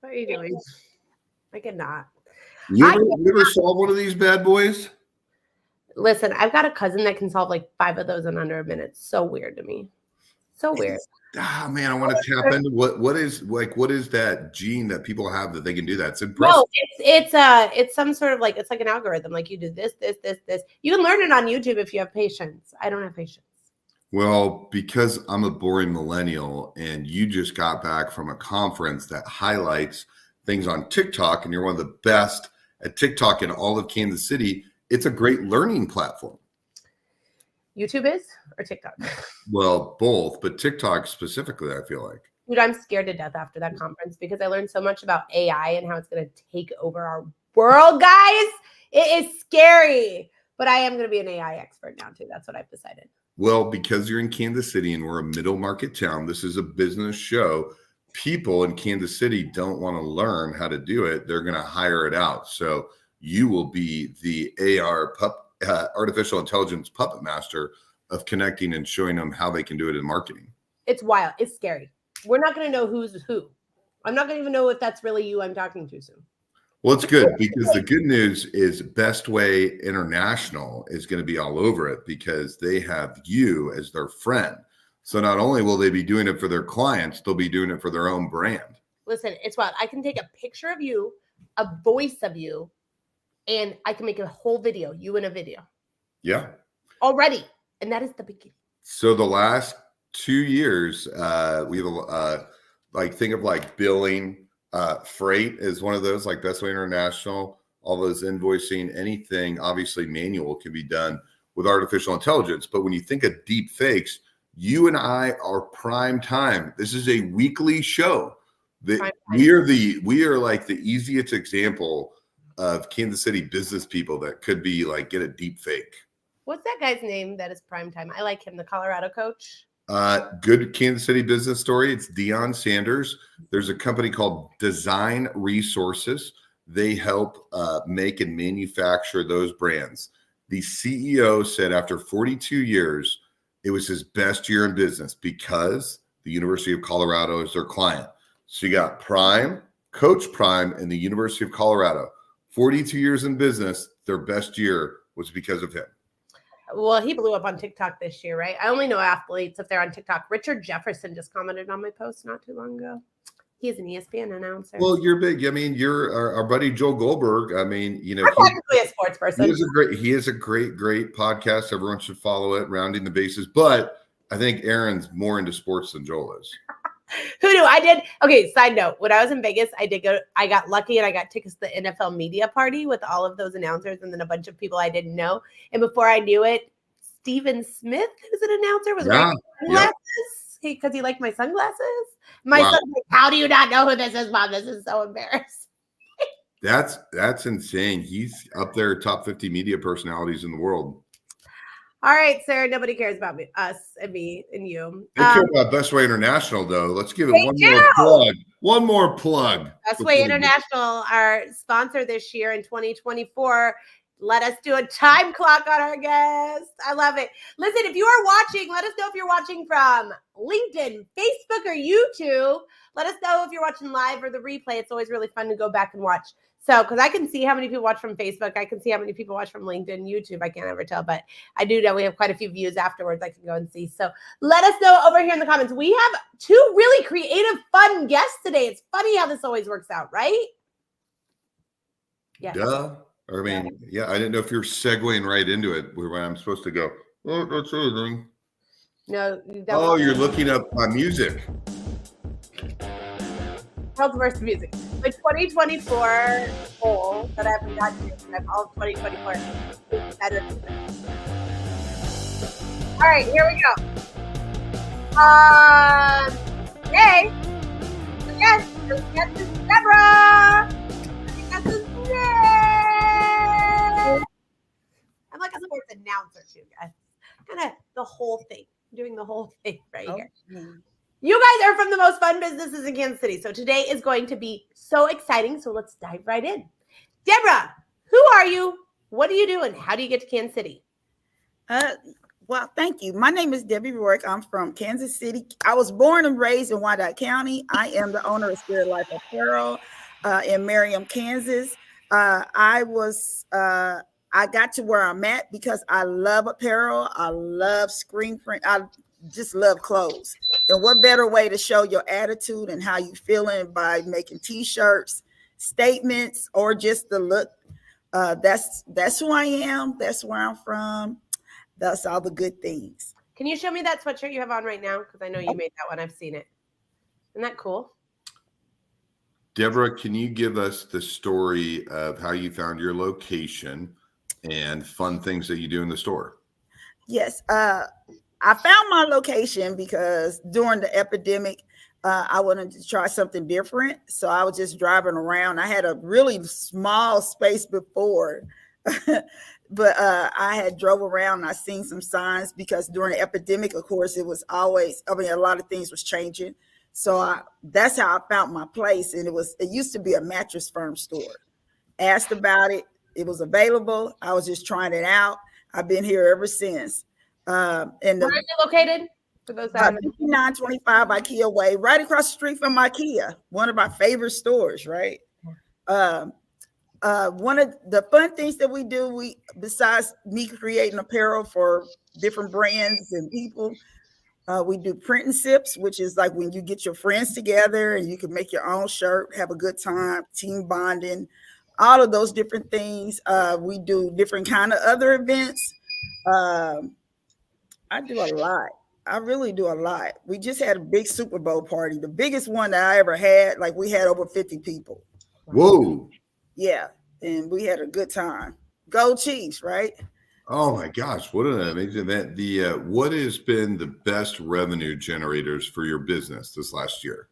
What are you doing? I cannot. You ever solve one of these bad boys? Listen, I've got a cousin that can solve like 5 of those in under a minute. So weird to me. So weird. Man, I want to tap into what is that gene that people have that they can do that? It's impressive. No, it's some sort of like, it's like an algorithm. Like you do this. You can learn it on YouTube if you have patience. I don't have patience. Well, because I'm a boring millennial and you just got back from a conference that highlights things on TikTok and you're one of the best at TikTok in all of Kansas City, it's a great learning platform. YouTube is or TikTok? Well, both, but TikTok specifically, I feel like. Dude, I'm scared to death after that conference because I learned so much about AI and how it's going to take over our world, guys. It is scary, but I am going to be an AI expert now too. That's what I've decided. Well, because you're in Kansas City and we're a middle market town, this is a business show. People in Kansas City don't want to learn how to do it. They're going to hire it out. So you will be the artificial intelligence puppet master of connecting and showing them how they can do it in marketing. It's wild. It's scary. We're not going to know who's who. I'm not going to even know if that's really you I'm talking to soon. Well, it's good because the good news is Bestway International is going to be all over it because they have you as their friend. So not only will they be doing it for their clients, they'll be doing it for their own brand. Listen, it's wild. I can take a picture of you, a voice of you, and I can make a whole video, you in a video. Yeah. Already. And that is the beginning. So the last 2 years, we have think of like billing, freight is one of those, like Bestway International, all those invoicing, anything obviously manual can be done with artificial intelligence. But when you think of deep fakes, you and I are prime time. This is a weekly show. We are like the easiest example of Kansas City business people that could be like get a deep fake. What's that guy's name that is prime time? I like him, the Colorado coach. Good Kansas City business story. It's Deion Sanders. There's a company called Design Resources. They help make and manufacture those brands. The CEO said after 42 years, it was his best year in business because the University of Colorado is their client. So you got Prime, Coach Prime, and the University of Colorado. 42 years in business, their best year was because of him. Well, he blew up on TikTok this year, right? I only know athletes if they're on TikTok. Richard Jefferson just commented on my post not too long ago. He's an ESPN announcer. Well, you're big. I mean, you're our buddy Joel Goldberg. I mean, you know, I'm practically a sports person. He is a great podcast. Everyone should follow it, Rounding the Bases. But I think Aaron's more into sports than Joel is. Who knew? I did. Okay, side note. When I was in Vegas, I got lucky and I got tickets to the NFL media party with all of those announcers and then a bunch of people I didn't know. And before I knew it, Stephen Smith, who's an announcer, was wearing sunglasses because he liked my sunglasses. My son's like, how do you not know who this is, Mom? This is so embarrassing. That's insane. He's up there, top 50 media personalities in the world. All right, Sarah. Nobody cares about me, us, and me, and you. They care about Bestway International, though. Let's give it more plug. One more plug. Bestway International, our sponsor this year in 2024. Let us do a time clock on our guests. I love it. Listen, if you are watching, let us know if you're watching from LinkedIn, Facebook, or YouTube. Let us know if you're watching live or the replay. It's always really fun to go back and watch. So, because I can see how many people watch from Facebook. I can see how many people watch from LinkedIn, YouTube. I can't ever tell, but I do know we have quite a few views afterwards. I can go and see. So let us know over here in the comments. We have 2 really creative, fun guests today. It's funny how this always works out, right? Yeah. Duh. I mean, yeah, I didn't know if you're segueing right into it where I'm supposed to go. Oh, that's everything. No. You're looking up my music. World's worst music. The 2024 goal that I haven't gotten to, and all of 2024 is better than this. All right, here we go. Hey. Yes, this is Debra. This is I'm like a sports announcer too, guys. Kind of the whole thing. I'm doing the whole thing right here. You guys are from the most fun businesses in Kansas City. So today is going to be so exciting. So let's dive right in. Debra, who are you? What do you do? And how do you get to Kansas City? Well, thank you. My name is Debbie Roark. I'm from Kansas City. I was born and raised in Wyandotte County. I am the owner of Spirit Life Apparel in Merriam, Kansas. I got to where I'm at because I love apparel. I love screen print. I just love clothes. And what better way to show your attitude and how you feeling by making T-shirts, statements, or just the look. That's who I am. That's where I'm from. That's all the good things. Can you show me that sweatshirt you have on right now? Because I know you made that one. I've seen it. Isn't that cool? Debra, can you give us the story of how you found your location and fun things that you do in the store? Yes. I found my location because during the epidemic, I wanted to try something different. So I was just driving around. I had a really small space before, but I had drove around and I seen some signs because during the epidemic, of course, it was always, a lot of things was changing. So that's how I found my place. And it used to be a mattress firm store. Asked about it. It was available. I was just trying it out. I've been here ever since. Where is it located? For those 5925 IKEA Way, right across the street from IKEA, one of my favorite stores, right? One of the fun things that we do, besides me creating apparel for different brands and people, we do print and sips, which is like when you get your friends together and you can make your own shirt, have a good time, team bonding, all of those different things. We do different kind of other events. I do a lot. I really do a lot. We just had a big Super Bowl party, the biggest one that I ever had. Like we had over 50 people. Whoa. Yeah. And we had a good time. Go Chiefs, right? Oh my gosh, what an amazing event. What has been the best revenue generators for your business this last year?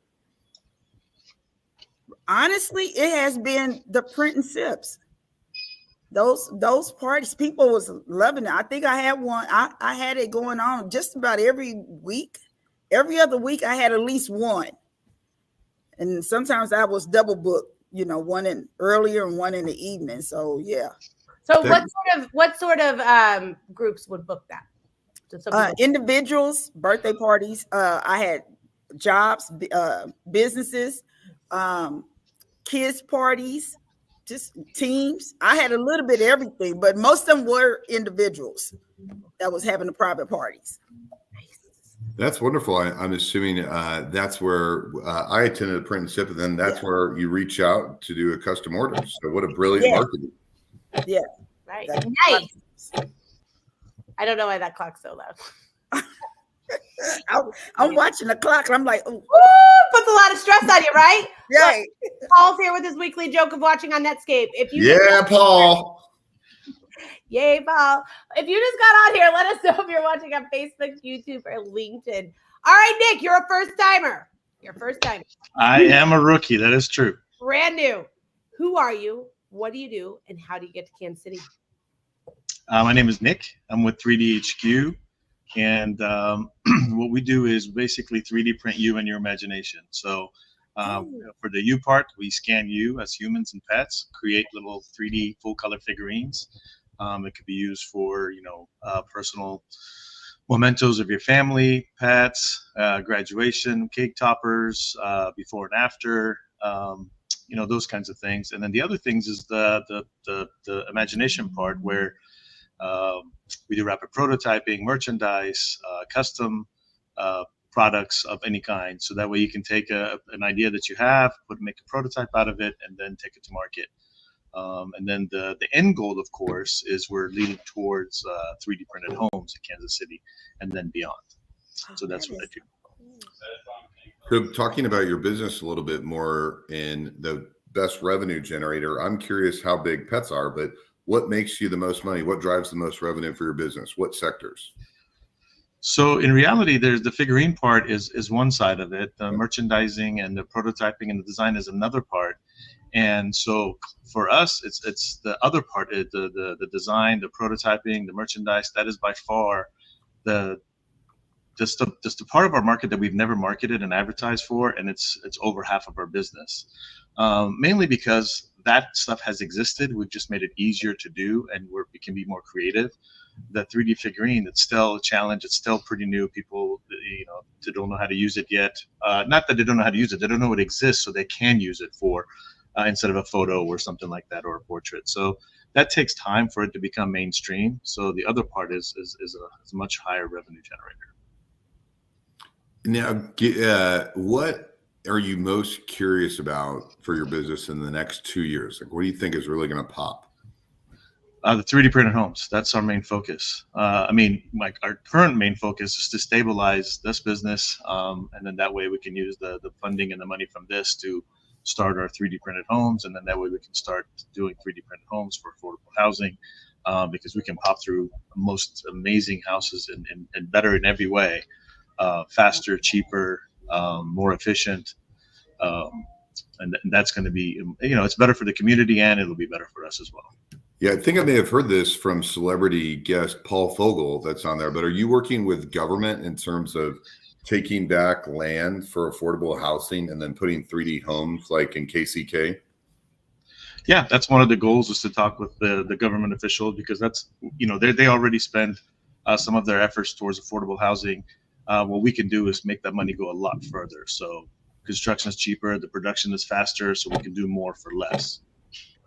Honestly, it has been the print and sips. Those parties, people was loving it. I think I had one. I had it going on just about every week. Every other week, I had at least one. And sometimes I was double booked, one in earlier and one in the evening. So yeah. So what sort of groups would book that? Individuals, birthday parties. I had jobs, businesses, kids parties, just teams. I had a little bit of everything, but most of them were individuals that was having the private parties. That's wonderful. I'm assuming that's where I attended a print and sip, and then that's where you reach out to do a custom order. So what a brilliant marketing. Yeah. Right. Nice. I don't know why that clock's so loud. I'm watching the clock and I'm like, ooh. Woo, puts a lot of stress on you, right? Right. Look, Paul's here with his weekly joke of watching on Netscape. Paul. Yay, Paul. If you just got on here, let us know if you're watching on Facebook, YouTube, or LinkedIn. All right, Nick, you're a first timer. I am a rookie. That is true. Brand new. Who are you? What do you do? And how do you get to Kansas City? My name is Nick. I'm with 3D HQ. And what we do is basically 3D print you and your imagination. So for the you part, we scan you as humans and pets, create little 3D full color figurines. It could be used for, personal mementos of your family, pets, graduation, cake toppers, before and after, those kinds of things. And then the other things is the imagination part where we do rapid prototyping, merchandise, custom products of any kind. So that way you can take an idea that you have, make a prototype out of it, and then take it to market. And then the end goal, of course, is we're leading towards 3D printed homes in Kansas City and then beyond. So that's what I do. So talking about your business a little bit more in the best revenue generator, I'm curious how big pets are, but what makes you the most money? What drives the most revenue for your business? What sectors? So in reality, there's the figurine part is one side of it. The merchandising and the prototyping and the design is another part. And so for us, it's the other part, the design, the prototyping, the merchandise. That is by far just the part of our market that we've never marketed and advertised for, and it's over half of our business. Mainly because that stuff has existed. We've just made it easier to do, and we can be more creative. the 3D figurine, it's still a challenge. It's still pretty new. People, they don't know how to use it yet. Not that they don't know how to use it. They don't know it exists, so they can use it for instead of a photo or something like that, or a portrait. So that takes time for it to become mainstream. So the other part is a much higher revenue generator. Now, what are you most curious about for your business in the next 2 years? Like, what do you think is really going to pop? The 3D printed homes. That's our main focus. Our current main focus is to stabilize this business, and then that way we can use the funding and the money from this to start our 3D printed homes, and then that way we can start doing 3D printed homes for affordable housing, because we can pop through most amazing houses and better in every way, faster, cheaper, more efficient, and that's going to be, it's better for the community, and it'll be better for us as well. Yeah, I think I may have heard this from celebrity guest Paul Fogel that's on there, but are you working with government in terms of taking back land for affordable housing and then putting 3D homes like in KCK? Yeah, that's one of the goals, is to talk with the government officials, because that's, they already spend some of their efforts towards affordable housing. What we can do is make that money go a lot further. So construction is cheaper, the production is faster, so we can do more for less.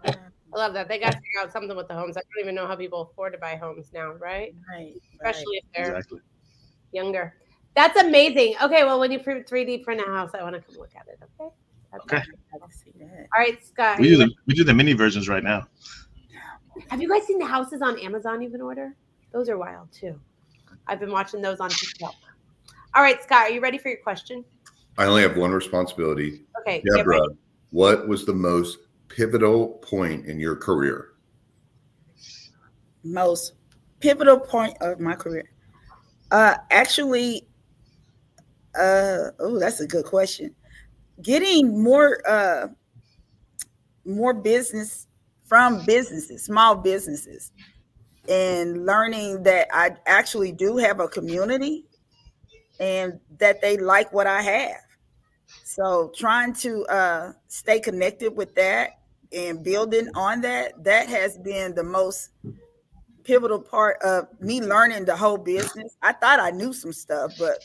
I love that. They got to figure out something with the homes. I don't even know how people afford to buy homes now, right? Right. Especially if they're Exactly. younger. That's amazing. Okay, well, when you 3D print a house, I want to come look at it. Okay. Okay. I'll see that. All right, Scott. We do the mini versions right now. Have you guys seen the houses on Amazon you can order? Those are wild too. I've been watching those on TikTok. All right, Scott, are you ready for your question? I only have one responsibility. Okay. Debra, what was the most pivotal point in your career? Most pivotal point of my career. Actually, that's a good question. Getting more business from businesses, small businesses, and learning that I actually do have a community and that they like what I have. So trying to stay connected with that and building on that has been the most pivotal part of me learning the whole business. I thought I knew some stuff, but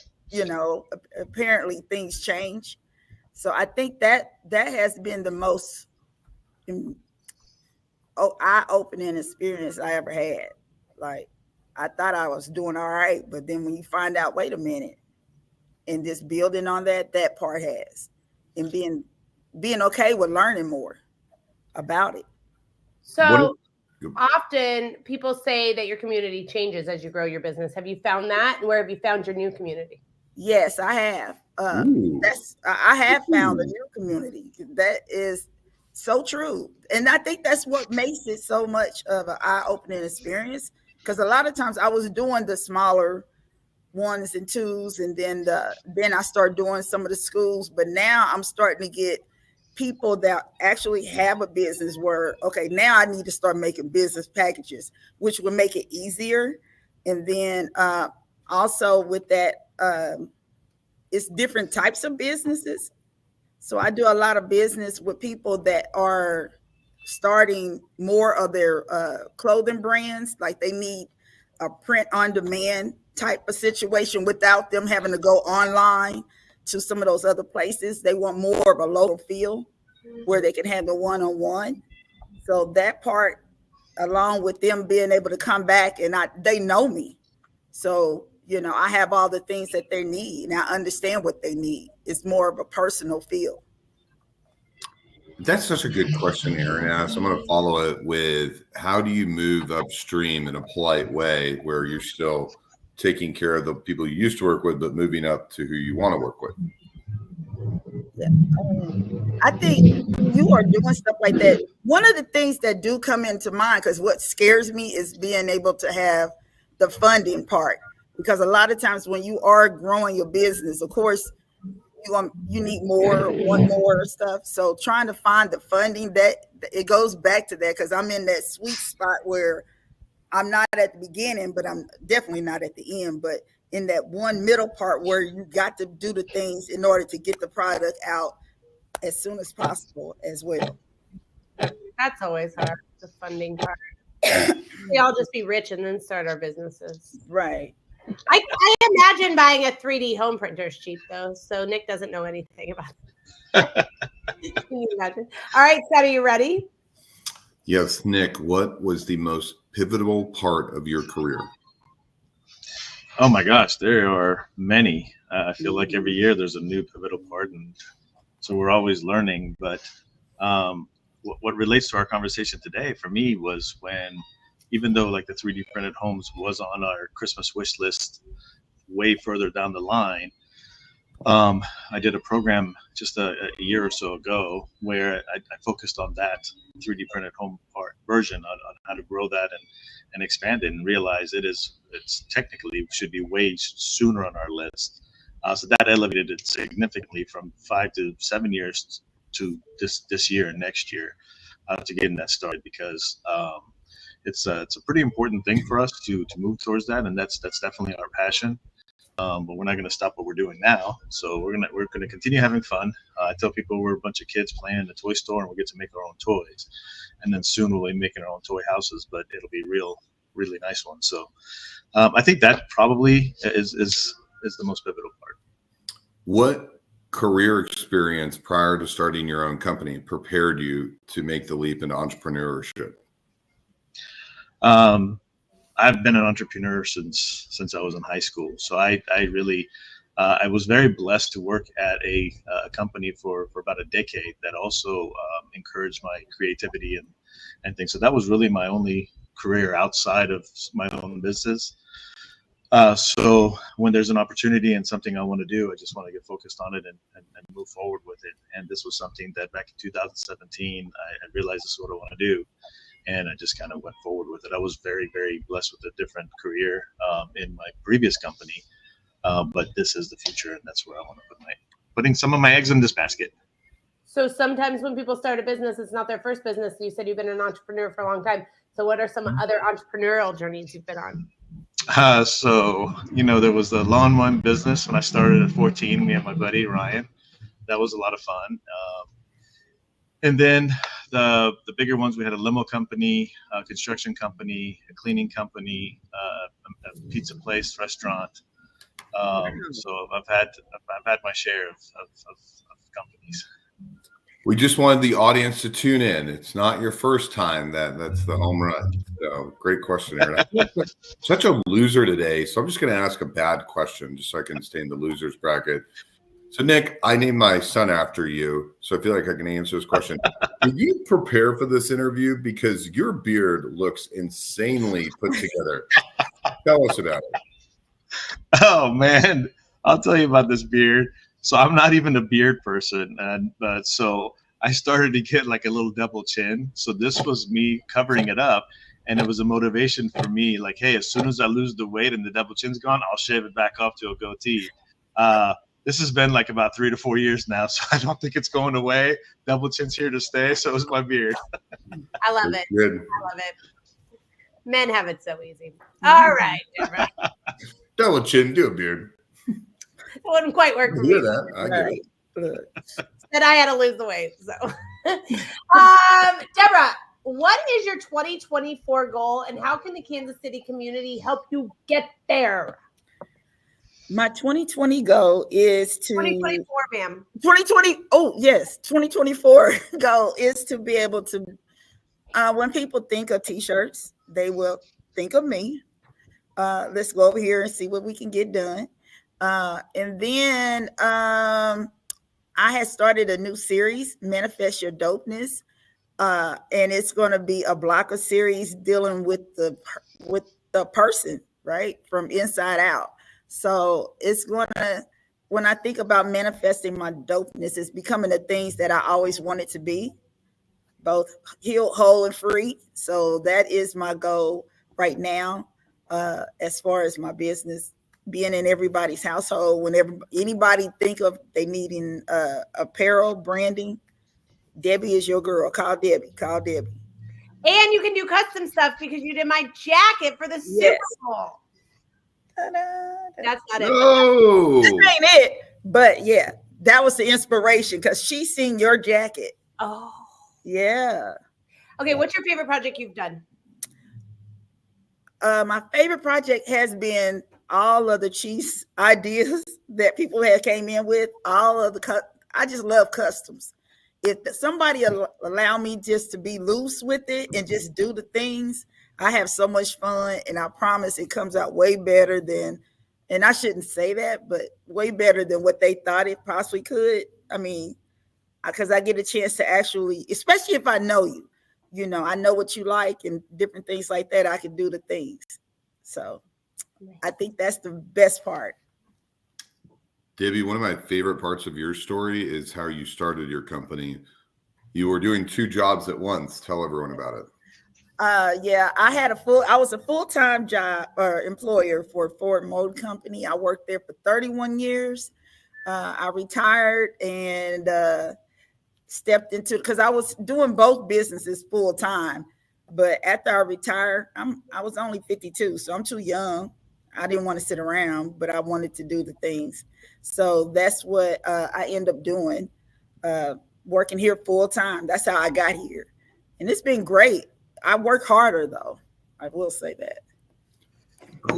apparently things change. So I think that has been the most eye-opening experience I ever had. Like, I thought I was doing all right, but then when you find out, wait a minute, and just building on that part has, and being okay with learning more about it. So often people say that your community changes as you grow your business. Have you found that? And where have you found your new community? Yes, I have. I have found a new community. That is so true. And I think that's what makes it so much of an eye-opening experience. Because a lot of times I was doing the smaller 1s and 2s, and then I started doing some of the schools. But now I'm starting to get people that actually have a business where, okay, now I need to start making business packages, which will make it easier. And then also with that, it's different types of businesses. So I do a lot of business with people that are starting more of their clothing brands, like they need a print on demand type of situation without them having to go online to some of those other places. They want more of a local feel where they can handle one-on-one. So that part, along with them being able to come back and they know me. So, I have all the things that they need and I understand what they need. It's more of a personal feel. That's such a good question Aaron asked. I'm going to follow it with, how do you move upstream in a polite way where you're still taking care of the people you used to work with, but moving up to who you want to work with? Yeah. I think you are doing stuff like that. One of the things that do come into mind, because what scares me is being able to have the funding part. Because a lot of times when you are growing your business, of course, you need more, want more stuff. So trying to find the funding, that it goes back to that, because I'm in that sweet spot where I'm not at the beginning, but I'm definitely not at the end. But in that one middle part where you got to do the things in order to get the product out as soon as possible as well. That's always hard, the funding part. We all just be rich and then start our businesses. Right. I imagine buying a 3D home printer is cheap though, so Nick doesn't know anything about it. Can you imagine? All right, Seth, are you ready? Yes, Nick, what was the most pivotal part of your career? Oh my gosh, there are many. I feel like every year there's a new pivotal part, and so we're always learning. But what relates to our conversation today for me was when, even though like the 3D printed homes was on our Christmas wish list way further down the line, I did a program just a year or so ago where I focused on that 3D printed home part version on how to grow that and expand it, and realize it's technically should be way sooner on our list. So that elevated it significantly from 5 to 7 years to this year and next year to getting that started, because it's a pretty important thing for us to move towards that, and that's definitely our passion. But we're not going to stop what we're doing now. So we're gonna continue having fun. I tell people we're a bunch of kids playing in the toy store, and we get to make our own toys. And then soon we'll be making our own toy houses, but it'll be really nice ones. So I think that probably is the most pivotal part. What career experience prior to starting your own company prepared you to make the leap into entrepreneurship? I've been an entrepreneur since I was in high school. So I really, I was very blessed to work at a company for about a decade that also encouraged my creativity and things. So that was really my only career outside of my own business. So when there's an opportunity and something I want to do, I just want to get focused on it and move forward with it. And this was something that back in 2017, I realized this is what I want to do. And I just kind of went forward with it. I was very, very blessed with a different career in my previous company, but this is the future, and that's where I want to putting some of my eggs in this basket. So sometimes when people start a business, it's not their first business. You said you've been an entrepreneur for a long time. So what are some other entrepreneurial journeys you've been on? So there was the lawn mowing business when I started at 14. Me and my buddy Ryan. That was a lot of fun. And then the bigger ones, we had a limo company, a construction company, a cleaning company, a pizza place, restaurant. So I've had my share of companies. We just wanted the audience to tune in. It's not your first time that's the home run. So great question, Aaron. I'm such a loser today, so I'm just going to ask a bad question just so I can stay in the losers bracket. So Nick, I named my son after you, so I feel like I can answer this question. Did you prepare for this interview? Because your beard looks insanely put together. Tell us about it. Oh man, I'll tell you about this beard. So I'm not even a beard person, but so I started to get like a little double chin. So this was me covering it up, and it was a motivation for me. Like, hey, as soon as I lose the weight and the double chin's gone, I'll shave it back off to a goatee. This has been like about 3 to 4 years now, so I don't think it's going away. Double chin's here to stay, so is my beard. I love it. Good. I love it. Men have it so easy. All right, Debra. Double chin, do a beard. It wouldn't quite work for I hear me. that. I get it. Look. Said I had to lose the weight. So, Debra, what is your 2024 goal, and how can the Kansas City community help you get there? My 2020 goal is to 2024, ma'am. 2020. Oh, yes. 2024 goal is to be able to, when people think of t-shirts, they will think of me. Let's go over here and see what we can get done. And then I had started a new series, Manifest Your Dopeness. And it's going to be a block of series dealing with the person, right? From inside out. So it's going to, when I think about manifesting my dopeness, it's becoming the things that I always wanted to be, both healed, whole, and free. So that is my goal right now, as far as my business, being in everybody's household. Whenever anybody think of they needing apparel, branding, Debbie is your girl. Call Debbie. Call Debbie. And you can do custom stuff because you did my jacket for the Super Bowl. That's not it. No. This ain't it. But yeah, that was the inspiration because she seen your jacket. Oh. Yeah. Okay, what's your favorite project you've done? My favorite project has been all of the cheese ideas that people have came in with. All of I just love customs. If somebody allow me just to be loose with it and just do the things, I have so much fun, and I promise it comes out way better than, and I shouldn't say that, but way better than what they thought it possibly could. I mean, because I get a chance to actually, especially if I know you, I know what you like and different things like that. I can do the things. So I think that's the best part. Debbie, one of my favorite parts of your story is how you started your company. You were doing 2 jobs at once. Tell everyone about it. Yeah, I was a full-time job or employer for a Ford Motor Company. I worked there for 31 years. I retired and stepped into, because I was doing both businesses full time. But after I retired, I was only 52, so I'm too young. I didn't want to sit around, but I wanted to do the things. So that's what I end up doing, working here full time. That's how I got here. And it's been great. I work harder though. I will say that.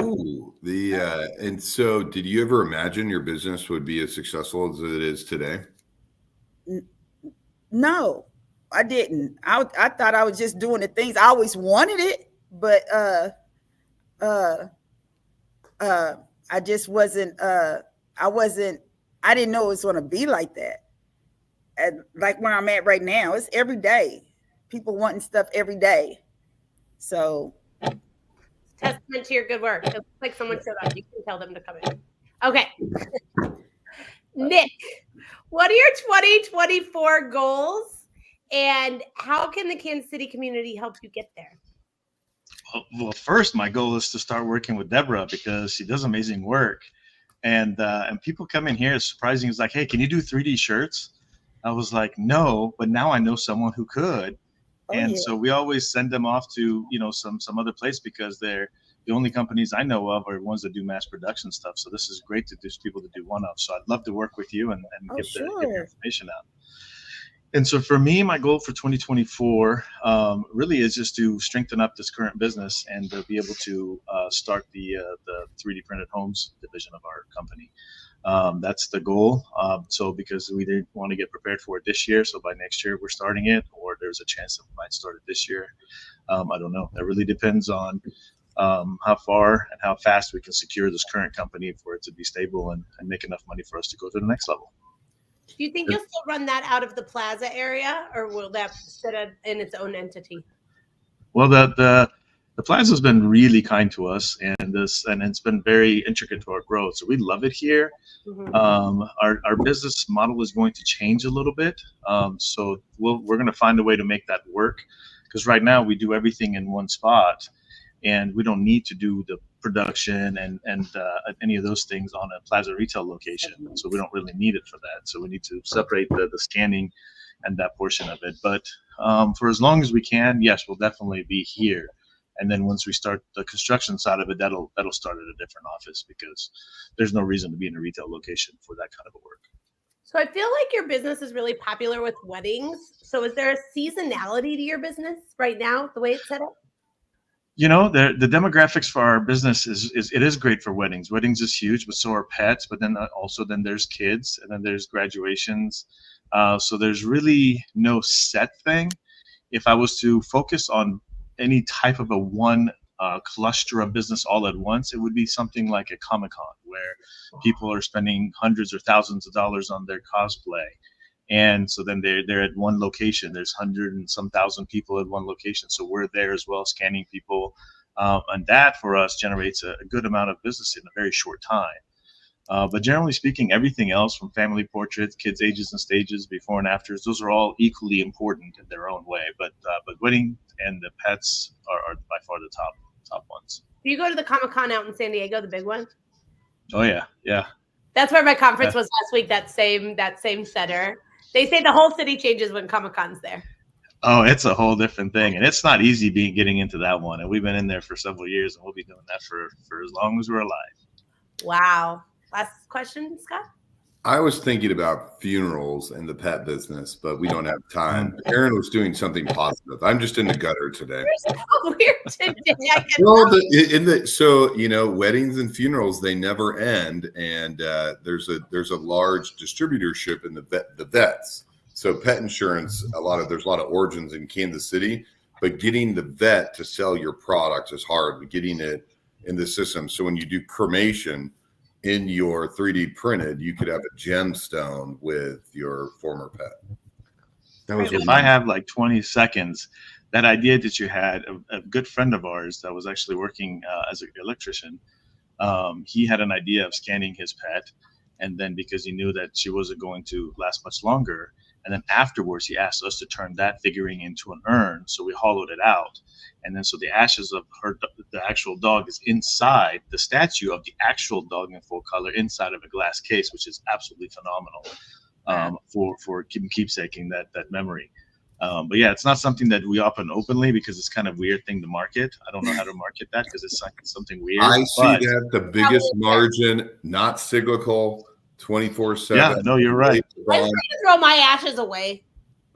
Ooh, and so did you ever imagine your business would be as successful as it is today? No, I didn't. I thought I was just doing the things. I always wanted it, but I just wasn't I didn't know it was going to be like that. And like where I'm at right now, it's every day. People wanting stuff every day. So testament to your good work. It looks like someone showed up. You can tell them to come in. Okay. Nick, what are your 2024 goals, and how can the Kansas City community help you get there? Well, first, my goal is to start working with Debra, because she does amazing work. And people come in here, it's surprising. It's like, hey, can you do 3D shirts? I was like, no, but now I know someone who could. So we always send them off to, some other place, because they're the only companies I know of are ones that do mass production stuff. So this is great to do people to do one of. So I'd love to work with you and get the information out. And so for me, my goal for 2024 really is just to strengthen up this current business and to be able to start the 3D printed homes division of our company. That's the goal. So because we didn't want to get prepared for it this year, so by next year we're starting it, or there's a chance that we might start it this year. I don't know. That really depends on how far and how fast we can secure this current company for it to be stable and make enough money for us to go to the next level. Do you think you'll still run that out of the plaza area, or will that sit in its own entity? Well, the plaza has been really kind to us, and it's been very intricate to our growth. So we love it here. Mm-hmm. Our business model is going to change a little bit. So we're going to find a way to make that work, because right now we do everything in one spot, and we don't need to do the production and any of those things on a plaza retail location. So we don't really need it for that. So we need to separate the scanning and that portion of it. But for as long as we can, yes, we'll definitely be here. And then once we start the construction side of it, that'll start at a different office, because there's no reason to be in a retail location for that kind of a work. So I feel like your business is really popular with weddings. So is there a seasonality to your business right now, the way it's set up? The demographics for our business is great for weddings. Weddings is huge, but so are pets. But then there's kids, and then there's graduations. So there's really no set thing. If I was to focus on any type of a one cluster of business all at once, it would be something like a Comic-Con, where people are spending hundreds or thousands of dollars on their cosplay. And so then they're at one location. There's 100 and some thousand people at one location. So we're there as well, scanning people. And that for us generates a good amount of business in a very short time. But generally speaking, everything else, from family portraits, kids' ages and stages, before and afters, those are all equally important in their own way. But wedding and the pets are by far the top ones. Do you go to the Comic-Con out in San Diego, the big one? Oh yeah. That's where my conference was last week. That same center. They say the whole city changes when Comic-Con's there. Oh, it's a whole different thing, and it's not easy getting into that one. And we've been in there for several years, and we'll be doing that for as long as we're alive. Wow. Last question, Scott? I was thinking about funerals and the pet business, but we don't have time. Aaron was doing something positive. I'm just in the gutter today. You're so weird today. I can Well, so weddings and funerals, they never end, and there's a large distributorship in the vets. So pet insurance, there's a lot of origins in Kansas City, but getting the vet to sell your product is hard. Getting it in the system. So when you do cremation in your 3D printed, you could have a gemstone with your former pet. That was If I have like 20 seconds, that idea that you had, a good friend of ours that was actually working as an electrician, he had an idea of scanning his pet. And then because he knew that she wasn't going to last much longer, and then afterwards he asked us to turn that figurine into an urn. So we hollowed it out. And then so the ashes of the actual dog is inside the statue of the actual dog in full color inside of a glass case, which is absolutely phenomenal for keepsaking that memory. But yeah, it's not something that we often openly because it's kind of weird thing to market. I don't know how to market that because it's like something weird. I see that the biggest margin, not cyclical, 24/7. Yeah, no, you're right. I'm going to throw my ashes away.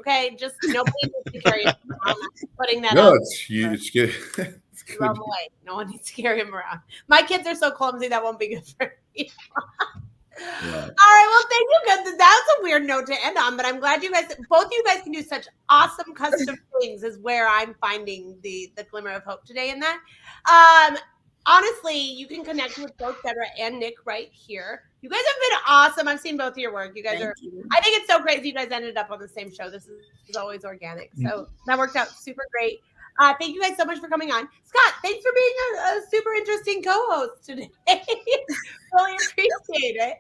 Okay, just nobody needs to carry them around. I'm putting that No, out. it's huge. Throw them away. No one needs to carry them around. My kids are so clumsy that won't be good for me. Yeah. All right, well, thank you guys. That was a weird note to end on, but I'm glad both you guys can do such awesome custom things is where I'm finding the glimmer of hope today in that. Honestly, you can connect with both Debra and Nick right here. You guys have been awesome. I've seen both of your work. You guys I think it's so crazy you guys ended up on the same show. This is always organic. So that worked out super great. Thank you guys so much for coming on. Scott, thanks for being a super interesting co-host today. Really appreciate it.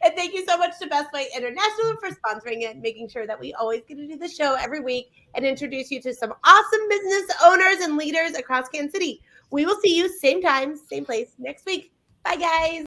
And thank you so much to Bestway International for sponsoring it, making sure that we always get to do the show every week and introduce you to some awesome business owners and leaders across Kansas City. We will see you same time, same place next week. Bye, guys.